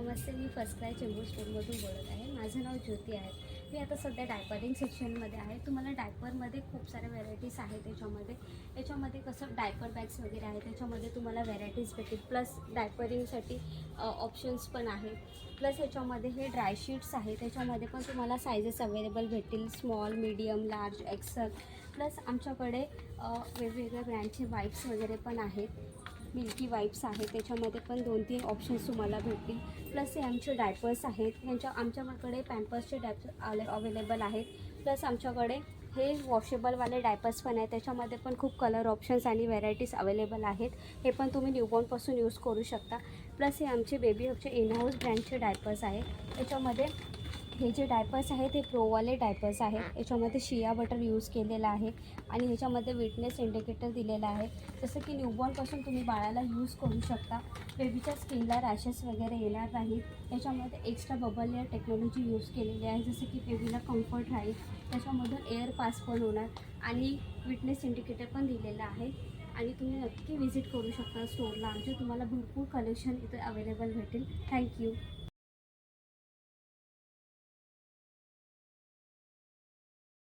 नमस्ते, मी first cry Chembur स्टोरमधून बोलत आहे. माझं नाव ज्योती आहे. मी आता सध्या डायपरिंग सेक्शनमध्ये आहे. तुम्हाला डायपरमध्ये खूप साऱ्या व्हरायटीज आहेत. याच्यामध्ये कसं डायपर बॅग्स वगैरे आहे, त्याच्यामध्ये तुम्हाला व्हरायटीज भेटेल. प्लस डायपरिंगसाठी ऑप्शन्स पण आहेत. प्लस याच्यामध्ये हे ड्रायशीट्स आहेत, त्याच्यामध्ये पण तुम्हाला सायझेस अवेलेबल भेटतील, small, medium, large, XL. Plus आमच्याकडे वेगवेगळ्या ब्रँडचे वाईप्स वगैरे पण आहेत. मिल्की वाईप्स आहेत, त्याच्यामध्ये पण 2-3 ऑप्शन्स तुम्हाला भेटतील. प्लस हे आमचे डायपर्स आहेत, आमच्याकडे पॅम्पर्सचे डायपर अवेलेबल आहेत. प्लस आमच्याकडे हे वॉशेबलवाले डायपर्स पण आहेत, त्याच्यामध्ये पण खूप कलर ऑप्शन्स आणि व्हरायटीज अवेलेबल आहेत. हे पण तुम्ही न्यूबॉर्नपासून यूज करू शकता. प्लस हे आमचे बेबी हबचे इन हाऊस ब्रँडचे डायपर्स आहेत. त्याच्यामध्ये हे जे डायपर्स आहेत ते प्रोवाले डायपर्स आहेत. याच्यामध्ये शिया बटर यूज केलेला आहे आणि ह्याच्यामध्ये विटनेस इंडिकेटर दिलेला आहे. जसं की न्यूबॉर्नपासून तुम्ही बाळाला यूज करू शकता. बेबीच्या स्किनला रॅशेस वगैरे येणार नाहीत. याच्यामध्ये extra bubble layer technology use केलेली आहे, जसं की बेबीला कम्फर्ट राहील. त्याच्यामधून एअर पास पण होणार आणि विटनेस इंडिकेटर पण दिलेलं आहे. आणि तुम्ही नक्की विजिट करू शकता स्टोरला. म्हणजे तुम्हाला भरपूर कलेक्शन इथे अवेलेबल भेटेल. थँक्यू.